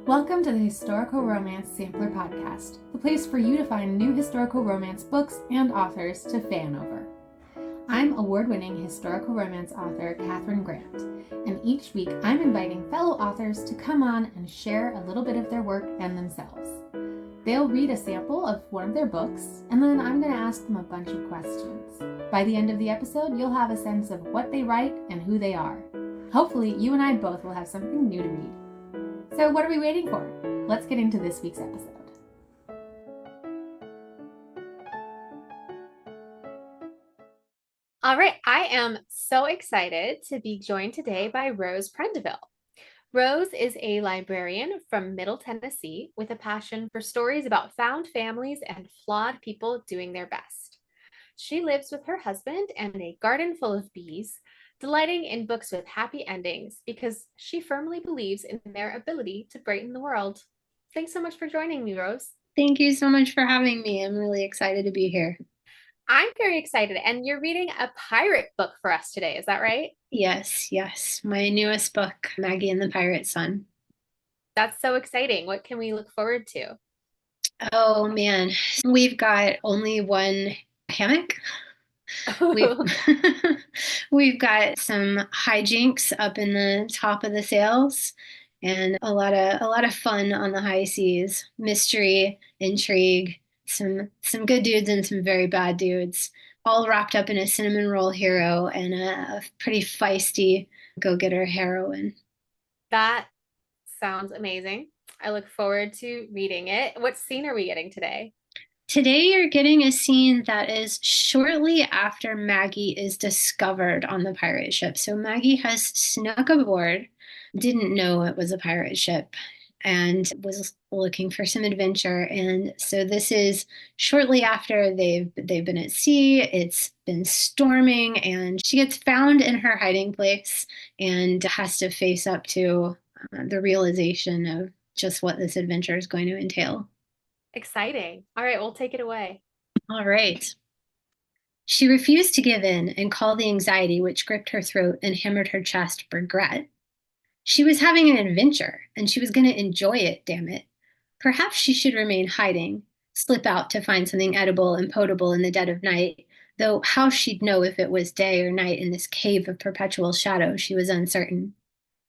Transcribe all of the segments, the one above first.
Welcome to the Historical Romance Sampler Podcast, the place for you to find new historical romance books and authors to fan over. I'm award-winning historical romance author Katherine Grant, and each week I'm inviting fellow authors to come on and share a little bit of their work and themselves. They'll read a sample of one of their books, and then I'm going to ask them a bunch of questions. By the end of the episode, you'll have a sense of what they write and who they are. Hopefully, you and I both will have something new to read. So what are we waiting for? Let's get into this week's episode. All right, I am so excited to be joined today by Rose Prendeville. Rose is a librarian from Middle Tennessee with a passion for stories about found families and flawed people doing their best. She lives with her husband and a garden full of bees, delighting in books with happy endings because she firmly believes in their ability to brighten the world. Thanks so much for joining me, Rose. Thank you so much for having me. I'm really excited to be here. I'm very excited, and you're reading a pirate book for us today, is that right? Yes. My newest book, Maggie and the Pirate Son. That's so exciting. What can we look forward to? Oh man, we've got only one hammock. We've got some hijinks up in the top of the sails and a lot of fun on the high seas. Mystery, intrigue, some good dudes and some very bad dudes, all wrapped up in a cinnamon roll hero and a pretty feisty go-getter heroine. That sounds amazing. I look forward to reading it. What scene are we getting today? Today, you're getting a scene that is shortly after Maggie is discovered on the pirate ship. So Maggie has snuck aboard, didn't know it was a pirate ship, and was looking for some adventure. And so this is shortly after they've been at sea. It's been storming, and she gets found in her hiding place and has to face up to the realization of just what this adventure is going to entail. Exciting. All right, we'll take it away. All right. She refused to give in and call the anxiety which gripped her throat and hammered her chest regret. She was having an adventure, and she was going to enjoy it, damn it. Perhaps she should remain hiding, slip out to find something edible and potable in the dead of night, though how she'd know if it was day or night in this cave of perpetual shadow, she was uncertain.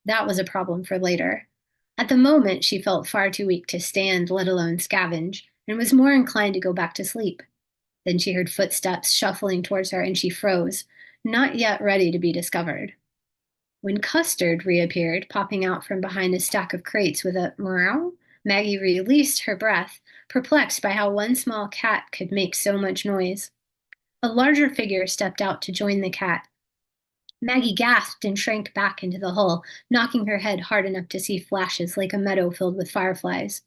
That was a problem for later. At the moment, she felt far too weak to stand, let alone scavenge, and was more inclined to go back to sleep. Then she heard footsteps shuffling towards her, and she froze, not yet ready to be discovered. When Custard reappeared, popping out from behind a stack of crates with a meow, Maggie released her breath, perplexed by how one small cat could make so much noise. A larger figure stepped out to join the cat. Maggie gasped and shrank back into the hull, knocking her head hard enough to see flashes like a meadow filled with fireflies.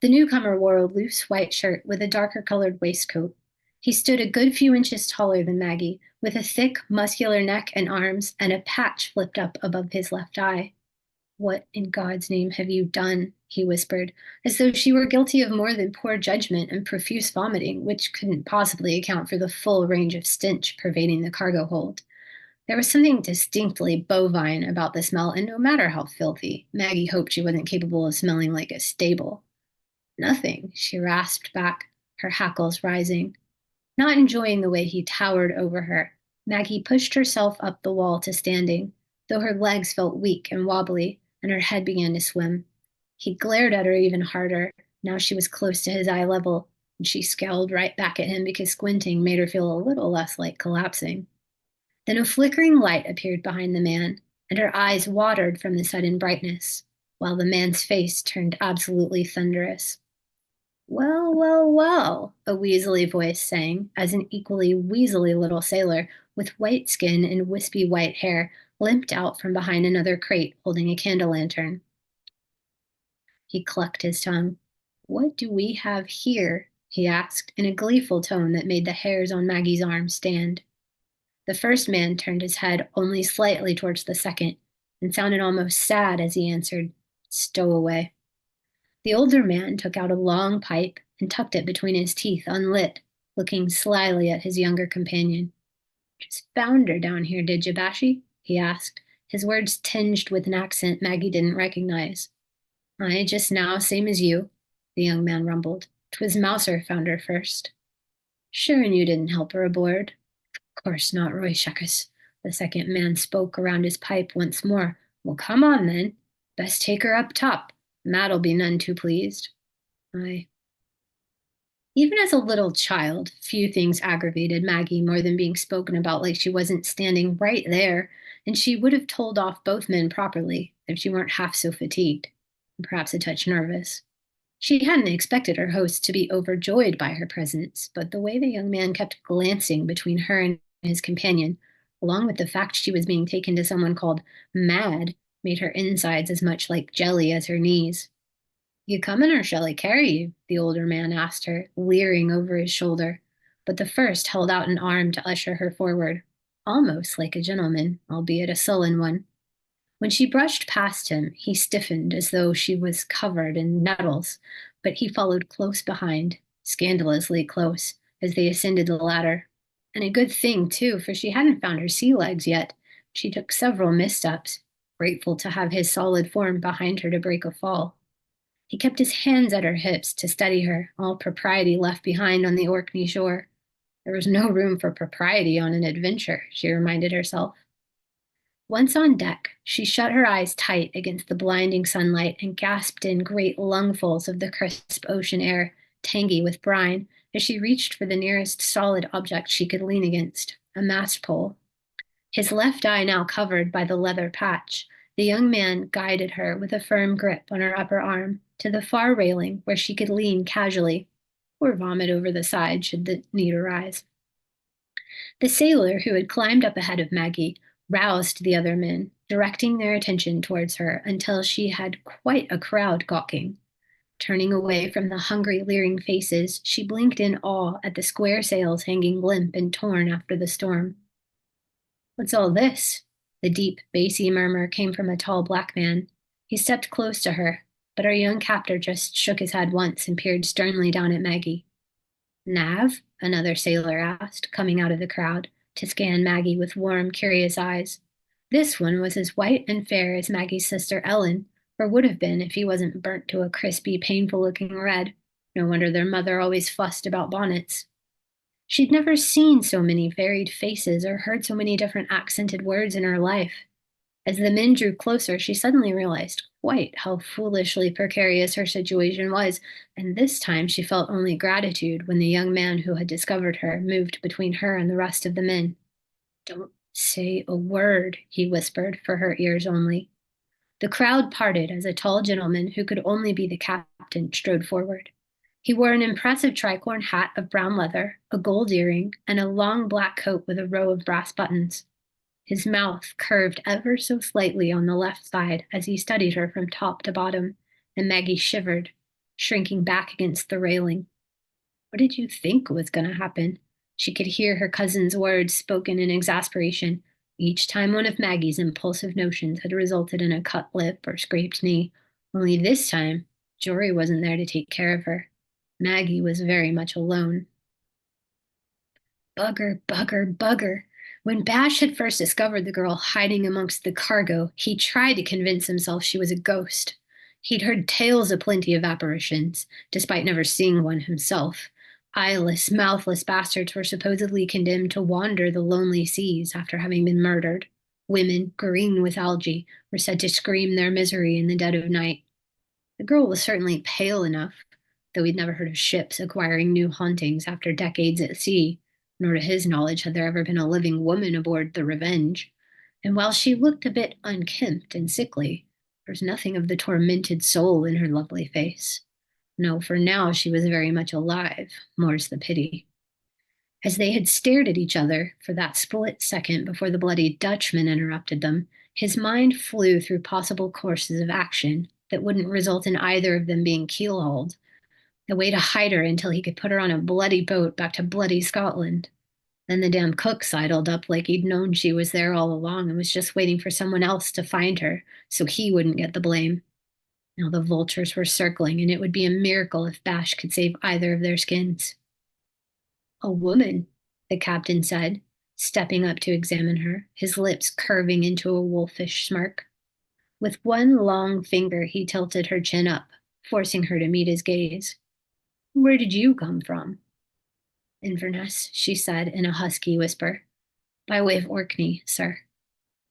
The newcomer wore a loose white shirt with a darker colored waistcoat. He stood a good few inches taller than Maggie, with a thick, muscular neck and arms, and a patch flipped up above his left eye. "What in God's name have you done?" he whispered, as though she were guilty of more than poor judgment and profuse vomiting, which couldn't possibly account for the full range of stench pervading the cargo hold. There was something distinctly bovine about the smell, and no matter how filthy, Maggie hoped she wasn't capable of smelling like a stable. "Nothing," she rasped back, her hackles rising. Not enjoying the way he towered over her, Maggie pushed herself up the wall to standing, though her legs felt weak and wobbly, and her head began to swim. He glared at her even harder. Now she was close to his eye level, and she scowled right back at him because squinting made her feel a little less like collapsing. Then a flickering light appeared behind the man, and her eyes watered from the sudden brightness, while the man's face turned absolutely thunderous. Well, a weaselly voice sang, as an equally weaselly little sailor, with white skin and wispy white hair, limped out from behind another crate holding a candle lantern. He clucked his tongue. "What do we have here?" he asked, in a gleeful tone that made the hairs on Maggie's arm stand. The first man turned his head only slightly towards the second, and sounded almost sad as he answered, "Stowaway." The older man took out a long pipe and tucked it between his teeth unlit, looking slyly at his younger companion. "Just found her down here, did you, Bashy?" he asked, his words tinged with an accent Maggie didn't recognize. I just now, same as you, the young man rumbled. 'Twas Mouser found her first. Sure, and you didn't help her aboard? Of course not, Roy Shuckus. The second man spoke around his pipe once more. Well, come on then. Best take her up top. Matt'll be none too pleased. Aye. Even as a little child, few things aggravated Maggie more than being spoken about like she wasn't standing right there, and she would have told off both men properly if she weren't half so fatigued, and perhaps a touch nervous. She hadn't expected her host to be overjoyed by her presence, but the way the young man kept glancing between her and his companion, along with the fact she was being taken to someone called Mad, made her insides as much like jelly as her knees. You coming or shall I carry you? The older man asked her, leering over his shoulder, but the first held out an arm to usher her forward, almost like a gentleman, albeit a sullen one. When she brushed past him, he stiffened as though she was covered in nettles, but he followed close behind, scandalously close, as they ascended the ladder. And a good thing, too, for she hadn't found her sea legs yet. She took several missteps, grateful to have his solid form behind her to break a fall. He kept his hands at her hips to steady her, all propriety left behind on the Orkney shore. There was no room for propriety on an adventure, she reminded herself. Once on deck, she shut her eyes tight against the blinding sunlight and gasped in great lungfuls of the crisp ocean air, tangy with brine, as she reached for the nearest solid object she could lean against, a mast pole. His left eye now covered by the leather patch, the young man guided her with a firm grip on her upper arm to the far railing where she could lean casually, or vomit over the side should the need arise. The sailor who had climbed up ahead of Maggie roused the other men, directing their attention towards her until she had quite a crowd gawking. Turning away from the hungry, leering faces, she blinked in awe at the square sails hanging limp and torn after the storm. What's all this? The deep, bassy murmur came from a tall black man. He stepped close to her, but our young captor just shook his head once and peered sternly down at Maggie. Nav? Another sailor asked, coming out of the crowd to scan Maggie with warm, curious eyes. This one was as white and fair as Maggie's sister Ellen, or would have been if he wasn't burnt to a crispy, painful-looking red. No wonder their mother always fussed about bonnets. She'd never seen so many varied faces or heard so many different accented words in her life. As the men drew closer, she suddenly realized quite how foolishly precarious her situation was, and this time she felt only gratitude when the young man who had discovered her moved between her and the rest of the men. Don't say a word, he whispered, for her ears only. The crowd parted as a tall gentleman who could only be the captain strode forward. He wore an impressive tricorn hat of brown leather, a gold earring, and a long black coat with a row of brass buttons. His mouth curved ever so slightly on the left side as he studied her from top to bottom, and Maggie shivered, shrinking back against the railing. What did you think was going to happen? She could hear her cousin's words spoken in exasperation, each time one of Maggie's impulsive notions had resulted in a cut lip or scraped knee. Only this time, Jory wasn't there to take care of her. Maggie was very much alone. Bugger, bugger, bugger. When Bash had first discovered the girl hiding amongst the cargo, he tried to convince himself she was a ghost. He'd heard tales aplenty of apparitions, despite never seeing one himself. Eyeless, mouthless bastards were supposedly condemned to wander the lonely seas after having been murdered. Women, green with algae, were said to scream their misery in the dead of night. The girl was certainly pale enough, though he'd never heard of ships acquiring new hauntings after decades at sea, nor to his knowledge had there ever been a living woman aboard the Revenge. And while she looked a bit unkempt and sickly, there was nothing of the tormented soul in her lovely face. No, for now she was very much alive, more's the pity. As they had stared at each other for that split second before the bloody Dutchman interrupted them, his mind flew through possible courses of action that wouldn't result in either of them being keelhauled. A way to hide her until he could put her on a bloody boat back to bloody Scotland. Then the damn cook sidled up like he'd known she was there all along and was just waiting for someone else to find her so he wouldn't get the blame. Now the vultures were circling, and it would be a miracle if Bash could save either of their skins. A woman, the captain said, stepping up to examine her, his lips curving into a wolfish smirk. With one long finger, he tilted her chin up, forcing her to meet his gaze. Where did you come from? Inverness, she said in a husky whisper. By way of Orkney, sir.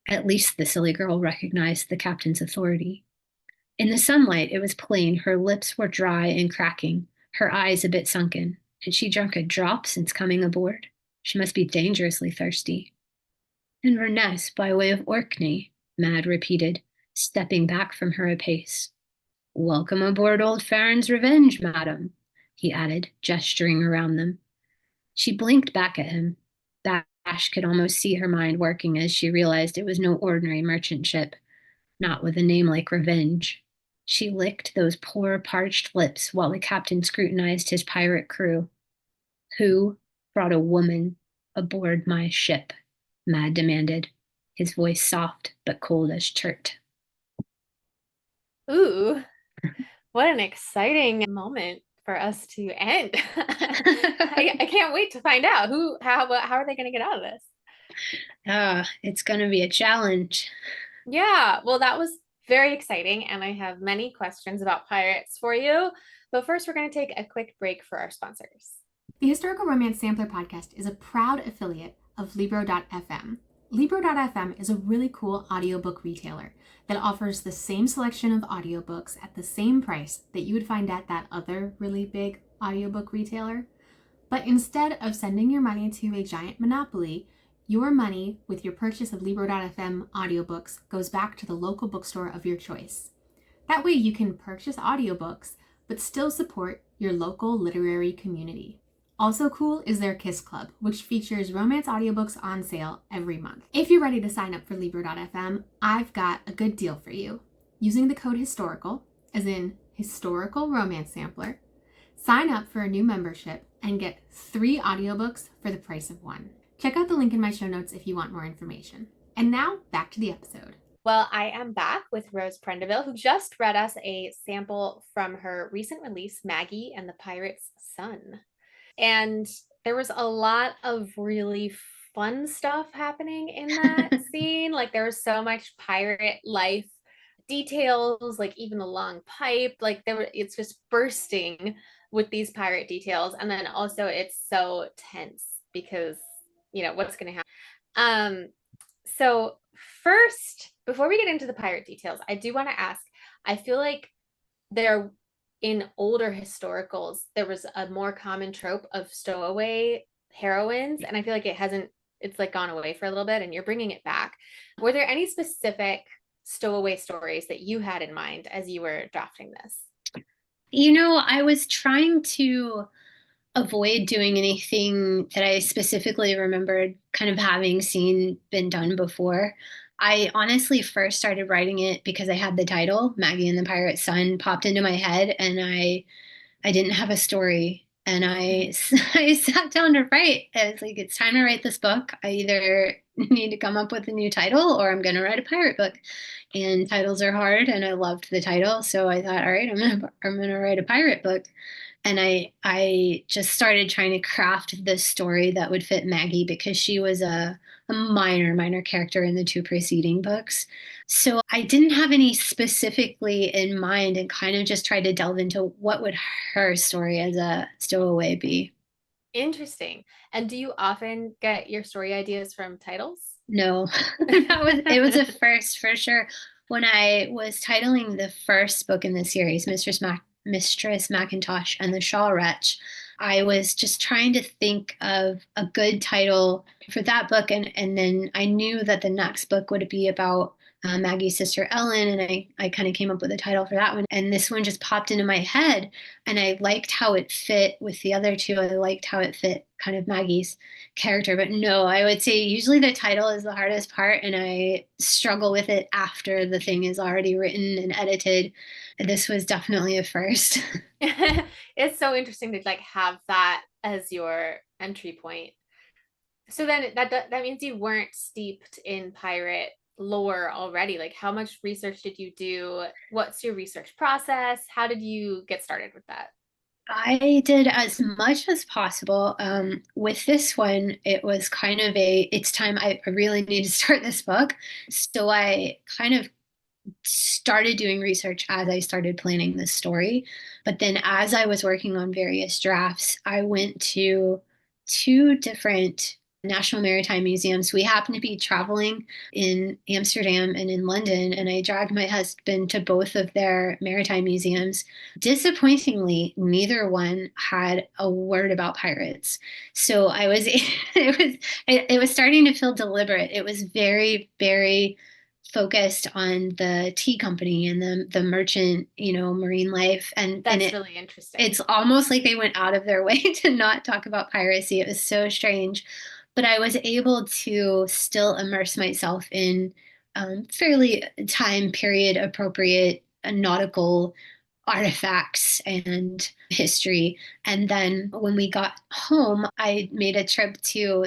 At least the silly girl recognized the captain's authority. In the sunlight, it was plain her lips were dry and cracking, her eyes a bit sunken. Had she drunk a drop since coming aboard? She must be dangerously thirsty. Inverness, by way of Orkney, Mad repeated, stepping back from her a pace. Welcome aboard old Farron's Revenge, madam, he added, gesturing around them. She blinked back at him. Bash could almost see her mind working as she realized it was no ordinary merchant ship, not with a name like Revenge. She licked those poor, parched lips while the captain scrutinized his pirate crew. Who brought a woman aboard my ship? Mad demanded, his voice soft but cold as chert. Ooh, what an exciting moment for us to end. I can't wait to find out how are they going to get out of this? It's going to be a challenge. Yeah, well, that was very exciting, and I have many questions about pirates for you. But first, we're going to take a quick break for our sponsors. The Historical Romance Sampler Podcast is a proud affiliate of Libro.fm. Libro.fm is a really cool audiobook retailer that offers the same selection of audiobooks at the same price that you would find at that other really big audiobook retailer. But instead of sending your money to a giant monopoly, your money with your purchase of Libro.fm audiobooks goes back to the local bookstore of your choice. That way you can purchase audiobooks, but still support your local literary community. Also cool is their Kiss Club, which features romance audiobooks on sale every month. If you're ready to sign up for Libro.fm, I've got a good deal for you. Using the code HISTORICAL, as in Historical Romance Sampler, sign up for a new membership and get 3 audiobooks for the price of 1. Check out the link in my show notes if you want more information. And now, back to the episode. Well, I am back with Rose Prendeville, who just read us a sample from her recent release, Maggie and the Pirate's Son. And there was a lot of really fun stuff happening in that scene. Like there was so much pirate life details, like even the long pipe, like it's just bursting with these pirate details. And then also it's so tense because, what's going to happen. So first, before we get into the pirate details, I do want to ask, I feel like in older historicals, there was a more common trope of stowaway heroines, and I feel like it's like gone away for a little bit, and you're bringing it back. Were there any specific stowaway stories that you had in mind as you were drafting this? I was trying to avoid doing anything that I specifically remembered kind of having been done before. I honestly first started writing it because I had the title, Maggie and the Pirate's Son, popped into my head, and I didn't have a story. And I sat down to write. I was like, it's time to write this book. I either need to come up with a new title or I'm going to write a pirate book. And titles are hard, and I loved the title. So I thought, all right, I'm going to write a pirate book. And I just started trying to craft this story that would fit Maggie because she was a minor character in the 2 preceding books. So I didn't have any specifically in mind and kind of just tried to delve into what would her story as a stowaway be. Interesting. And do you often get your story ideas from titles? No, it was a first for sure. When I was titling the first book in the series, Mistress Mackintosh and the Shawl Wretch, I was just trying to think of a good title for that book. And then I knew that the next book would be about Maggie's sister Ellen, and I kind of came up with a title for that one. And this one just popped into my head, and I liked how it fit with the other 2. I liked how it fit kind of Maggie's character. But no, I would say usually the title is the hardest part, and I struggle with it after the thing is already written and edited. This was definitely a first. It's so interesting to have that as your entry point. So then that means you weren't steeped in pirate lore already. Like, how much research did you do? What's your research process? How did you get started with that? I did as much as possible. With this one, it was kind of it's time, I really need to start this book. So I kind of started doing research as I started planning this story. But then as I was working on various drafts, I went to two different National Maritime Museums. We happened to be traveling in Amsterdam and in London, and I dragged my husband to both of their maritime museums. Disappointingly, neither one had a word about pirates. So I was it was starting to feel deliberate. It was very, very focused on the tea company and the merchant, marine life. And That's really interesting. it's almost like they went out of their way to not talk about piracy. It was so strange. But I was able to still immerse myself in fairly time period appropriate nautical artifacts and history. And then when we got home, I made a trip to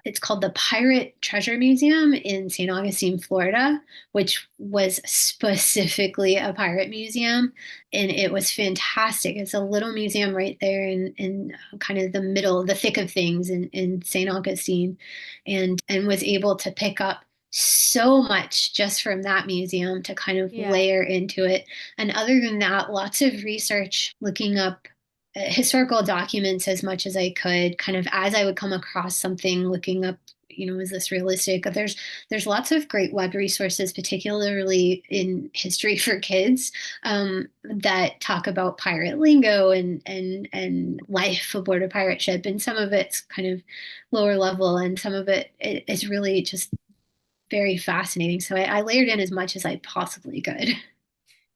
it's called the Pirate Treasure Museum in St. Augustine, Florida, which was specifically a pirate museum. And it was fantastic. It's a little museum right there in kind of the middle, the thick of things in St. Augustine, and was able to pick up so much just from that museum to kind of Yeah. layer into it. And other than that, lots of research, looking up historical documents as much as I could, kind of as I would come across something, looking up, is this realistic? There's lots of great web resources, particularly in history for kids, that talk about pirate lingo and life aboard a pirate ship. And some of it's kind of lower level, and some of it is really just very fascinating. So I layered in as much as I possibly could.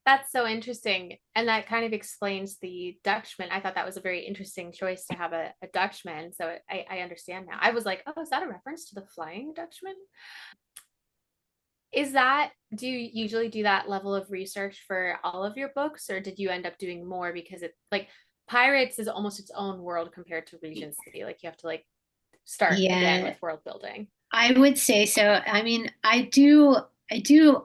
That's so interesting. And that kind of explains the Dutchman. I thought that was a very interesting choice to have a Dutchman. So I understand now. I was like, oh, is that a reference to the Flying Dutchman? Do you usually do that level of research for all of your books, or did you end up doing more because it like Pirates is almost its own world compared to Regency? Like you have to like start again Yeah, with world building. I would say so. I mean, I do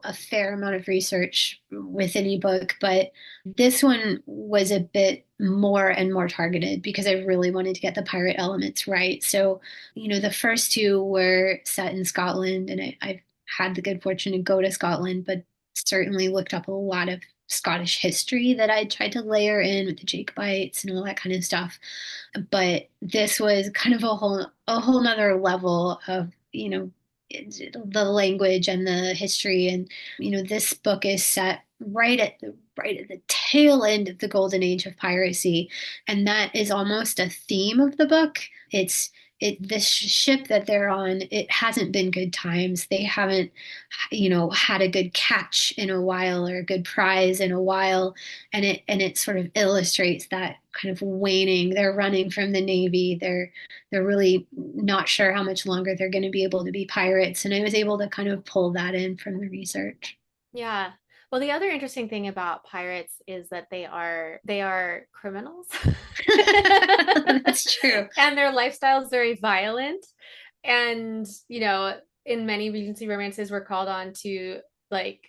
a fair amount of research with any book, but this one was a bit more and more targeted because I really wanted to get the pirate elements right. So, the first two were set in Scotland, and I've had the good fortune to go to Scotland, but certainly looked up a lot of Scottish history that I tried to layer in with the Jacobites and all that kind of stuff. But this was kind of a whole nother level of, the language and the history. And this book is set right at the tail end of the golden age of piracy, and that is almost a theme of the book. This ship that they're on, it hasn't been good times. They haven't had a good catch in a while, or a good prize in a while. And it sort of illustrates that kind of waning. They're running from the Navy. They're really not sure how much longer they're going to be able to be pirates. And I was able to kind of pull that in from the research. Yeah. Well, the other interesting thing about pirates is that they are criminals. That's true. And their lifestyle is very violent. And, in many Regency romances, we're called on to like,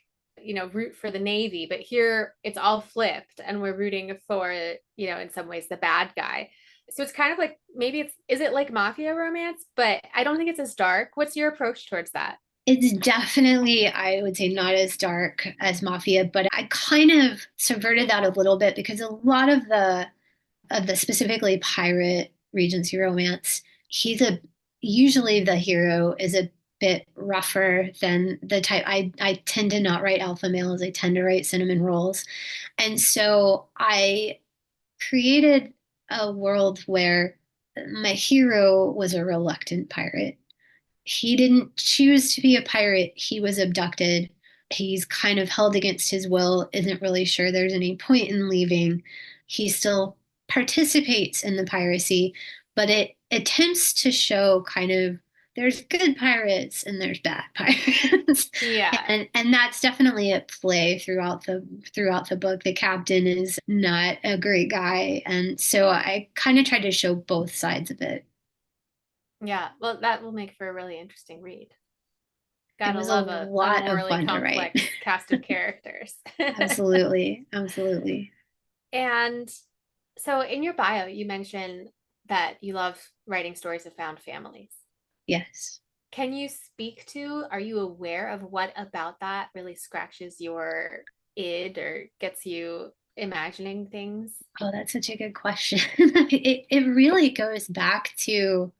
root for the Navy, but here it's all flipped and we're rooting for, in some ways the bad guy. So it's kind of like is it like mafia romance? But I don't think it's as dark. What's your approach towards that? It's definitely, I would say, not as dark as Mafia, but I kind of subverted that a little bit because a lot of the specifically pirate Regency romance, usually the hero is a bit rougher than the type. I tend to not write alpha males. I tend to write cinnamon rolls. And so I created a world where my hero was a reluctant pirate. He didn't choose to be a pirate. He was abducted. He's kind of held against his will, isn't really sure there's any point in leaving. He still participates in the piracy, but it attempts to show kind of there's good pirates and there's bad pirates. Yeah. And that's definitely at play throughout the book. The captain is not a great guy, and so I kind of tried to show both sides of it. Yeah. Well, that will make for a really interesting read. It Gotta was a love a lot of morally fun to write. complex cast of characters. Absolutely. Absolutely. And so in your bio, you mentioned that you love writing stories of found families. Yes. Can you speak to, are you aware of what about that really scratches your id or gets you imagining things? Oh, that's such a good question. It really goes back to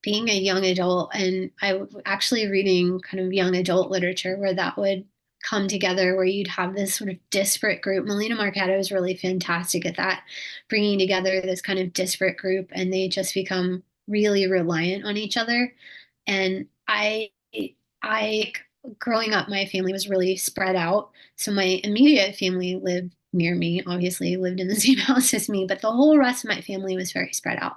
being a young adult, and I was actually reading kind of young adult literature where that would come together, where you'd have this sort of disparate group. Melina Marcato is really fantastic at that, bringing together this kind of disparate group, and they just become really reliant on each other. And I, growing up, my family was really spread out. So my immediate family lived near me, obviously lived in the same house as me, but the whole rest of my family was very spread out.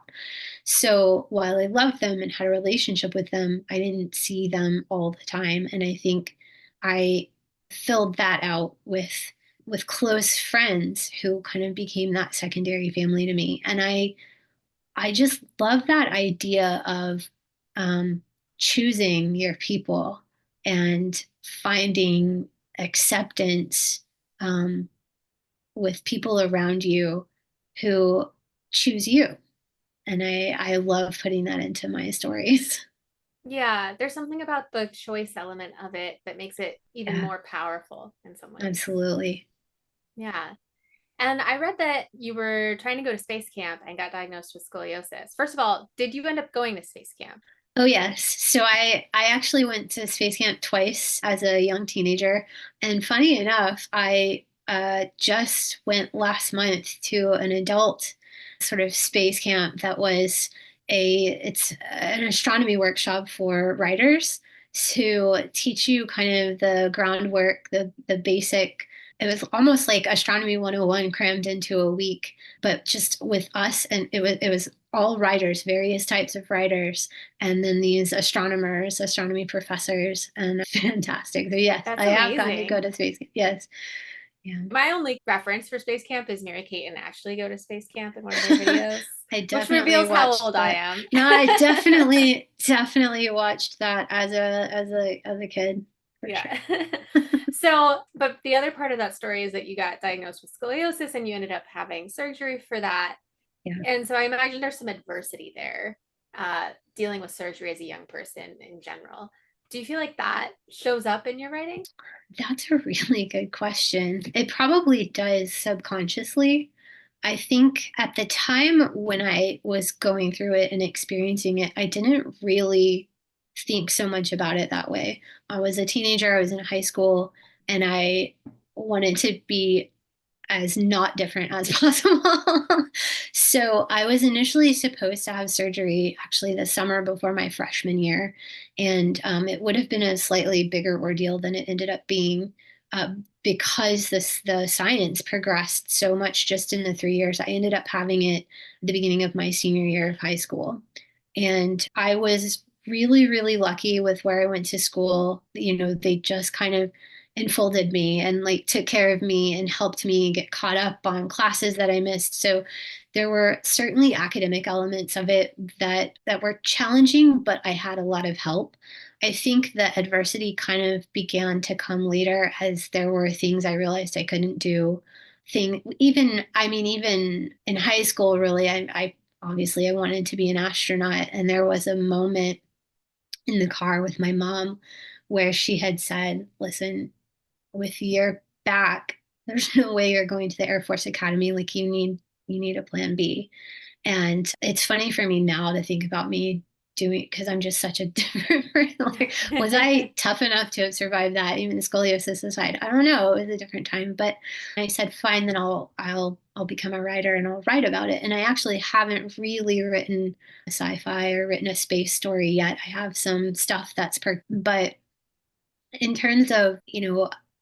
So while I loved them and had a relationship with them, I didn't see them all the time. And I think I filled that out with close friends who kind of became that secondary family to me. And I just love that idea of um, choosing your people and finding acceptance um, with people around you who choose you. And I love putting that into my stories. Yeah, there's something about the choice element of it that makes it even Yeah, more powerful in some ways. absolutely. Yeah. And I read that you were trying to go to space camp and got diagnosed with scoliosis. First of all, did you end up going to space camp? Oh yes. So I actually went to space camp twice as a young teenager, and funny enough, I just went last month to an adult sort of space camp that was it's an astronomy workshop for writers to teach you kind of the groundwork, the basic. It was almost like astronomy 101 crammed into a week, but just with us, and it was all writers, various types of writers, and then these astronomers, astronomy professors, and fantastic. So yes, That's I have gotten to go amazing. to space. Yes, yeah. My only reference for space camp is Mary Kate and Ashley go to space camp in one of their videos, I which definitely reveals how watched old I that. am. No, I definitely watched that as a kid for sure. Yeah. So, but the other part of that story is that you got diagnosed with scoliosis and you ended up having surgery for that. Yeah. And so I imagine there's some adversity there, dealing with surgery as a young person in general. Do you feel like that shows up in your writing? That's a really good question. It probably does subconsciously. I think at the time when I was going through it and experiencing it, I didn't really think so much about it that way. I was a teenager, I was in high school, and I wanted to be as not different as possible. So I was initially supposed to have surgery actually the summer before my freshman year, and it would have been a slightly bigger ordeal than it ended up being. Because the science progressed so much just in the 3 years, I ended up having it at the beginning of my senior year of high school. And I was really, really lucky with where I went to school. You know, they just kind of enfolded me and like took care of me and helped me get caught up on classes that I missed. So there were certainly academic elements of it that were challenging, but I had a lot of help. I think that adversity kind of began to come later as there were things I realized I couldn't do. Even in high school, really, I obviously I wanted to be an astronaut, and there was a moment in the car with my mom where she had said, "Listen, with your back, there's no way you're going to the Air Force Academy. Like you need a plan B." And it's funny for me now to think about me doing because I'm just such a different person. Like, was I tough enough to have survived that, even the scoliosis aside? I don't know. It was a different time. But I said, fine, then I'll become a writer and I'll write about it. And I actually haven't really written a sci-fi or written a space story yet. I have some stuff but in terms of,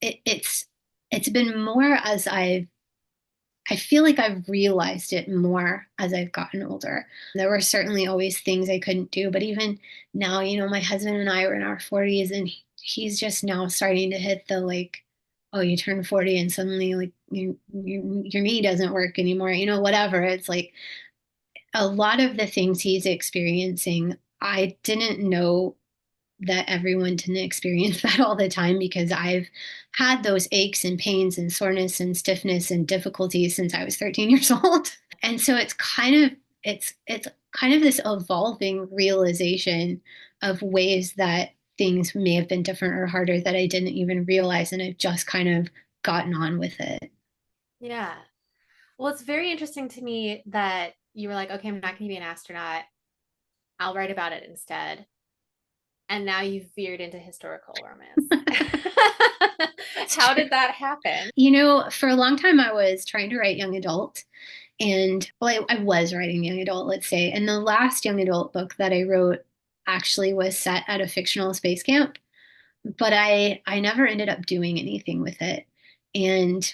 it's been more as I feel like I've realized it more as I've gotten older. There were certainly always things I couldn't do, but even now, my husband and I were in our 40s, and he's just now starting to hit the like, oh, you turn 40 and suddenly like your knee doesn't work anymore, whatever. It's like a lot of the things he's experiencing, I didn't know that everyone didn't experience that all the time because I've had those aches and pains and soreness and stiffness and difficulties since I was 13 years old. And so it's kind of this evolving realization of ways that things may have been different or harder that I didn't even realize. And I've just kind of gotten on with it. Yeah. Well, it's very interesting to me that you were like, okay, I'm not going to be an astronaut. I'll write about it instead. And now you've veered into historical romance. How did that happen? For a long time, I was trying to write young adult. And well, I was writing young adult, let's say. And the last young adult book that I wrote actually was set at a fictional space camp, but I never ended up doing anything with it. And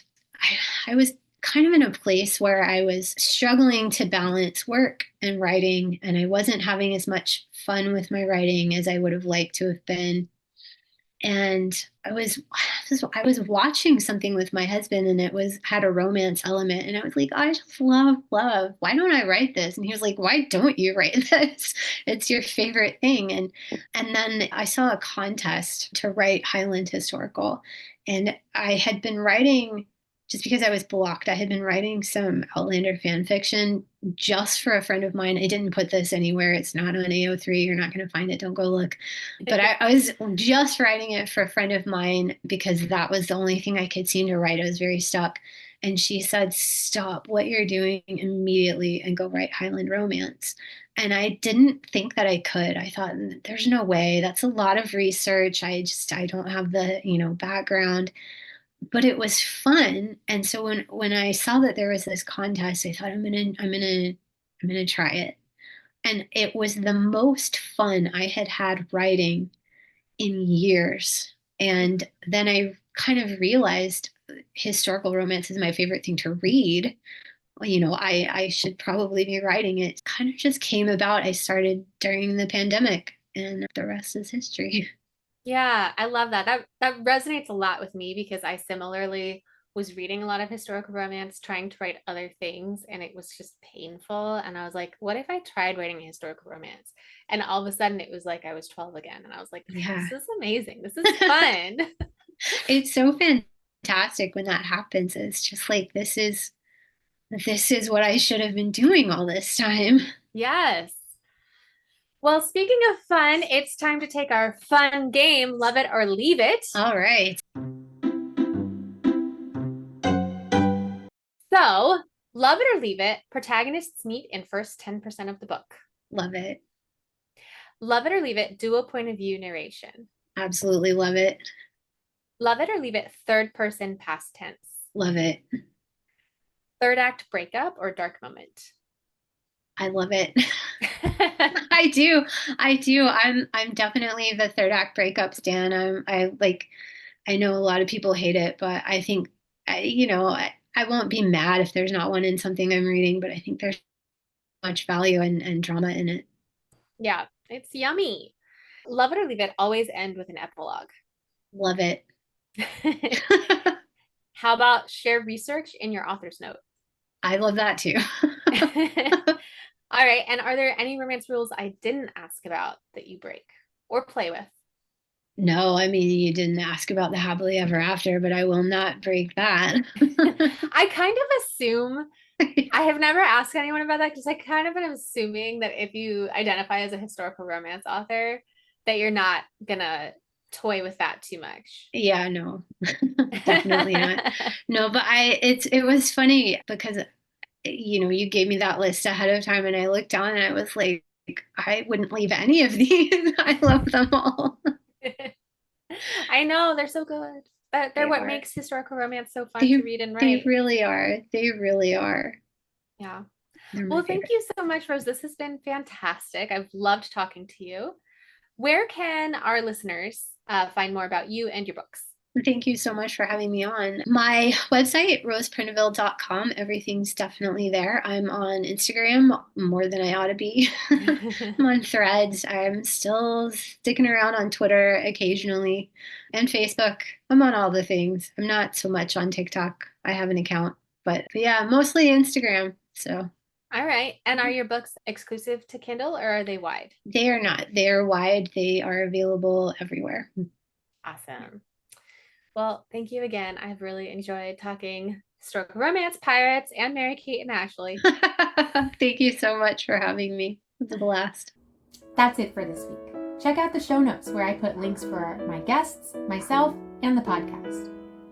I was kind of in a place where I was struggling to balance work and writing, and I wasn't having as much fun with my writing as I would have liked to have been. And I was watching something with my husband, and it was had a romance element, and I was like, I just love love. Why don't I write this? And he was like, why don't you write this? It's your favorite thing. And then I saw a contest to write Highland historical, and I had been writing just because I was blocked. I had been writing some Outlander fan fiction just for a friend of mine. I didn't put this anywhere. It's not on AO3. You're not going to find it. Don't go look. But I was just writing it for a friend of mine because that was the only thing I could seem to write. I was very stuck. And she said, stop what you're doing immediately and go write Highland romance. And I didn't think that I could. I thought, there's no way. That's a lot of research. I don't have the, background. But it was fun. And so when I saw that there was this contest, I thought I'm gonna try it. And it was the most fun I had had writing in years. And then I kind of realized historical romance is my favorite thing to read. I should probably be writing it. Kind of just came about. I started during the pandemic, and the rest is history. Yeah, I love that. That resonates a lot with me because I similarly was reading a lot of historical romance, trying to write other things, and it was just painful. And I was like, what if I tried writing a historical romance? And all of a sudden it was like I was 12 again. And I was like, Yeah. this is amazing. This is fun. It's so fantastic when that happens. It's just like this is what I should have been doing all this time. Yes. Well, speaking of fun, it's time to take our fun game, Love It or Leave It. All right. So, Love It or Leave It, protagonists meet in first 10% of the book. Love it. Love It or Leave It, dual point of view narration. Absolutely love it. Love It or Leave It, third person past tense. Love it. Third act breakup or dark moment. I love it. I do. I'm definitely the third act breakup stan. I know a lot of people hate it, but I think I won't be mad if there's not one in something I'm reading, but I think there's much value and drama in it. Yeah, it's yummy. Love It or Leave It always end with an epilogue. Love it. How about share research in your author's note? I love that too. All right. And are there any romance rules I didn't ask about that you break or play with? No, I mean, you didn't ask about the happily ever after, but I will not break that. I kind of assume, I have never asked anyone about that because I kind of am assuming that if you identify as a historical romance author, that you're not gonna toy with that too much. Yeah, no, definitely not. No, but it was funny because, you gave me that list ahead of time and I looked down and I was like, I wouldn't leave any of these. I love them all. I know, they're so good. They're They what are. makes historical romance so fun to read and They write. really are. They really are. Yeah. They're my Well, thank favorite. you so much, Rose. This has been fantastic. I've loved talking to you. Where can our listeners find more about you and your books? Thank you so much for having me on. My website, roseprendeville.com, everything's definitely there. I'm on Instagram more than I ought to be. I'm on Threads. I'm still sticking around on Twitter occasionally and Facebook. I'm on all the things. I'm not so much on TikTok. I have an account, but yeah, mostly Instagram. So. All right. And are your books exclusive to Kindle or are they wide? They are not. They are wide. They are available everywhere. Awesome. Well, thank you again. I've really enjoyed talking historical romance, pirates, and Mary Kate and Ashley. Thank you so much for having me. It's a blast. That's it for this week. Check out the show notes where I put links for my guests, myself, and the podcast.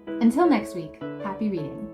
Until next week, happy reading.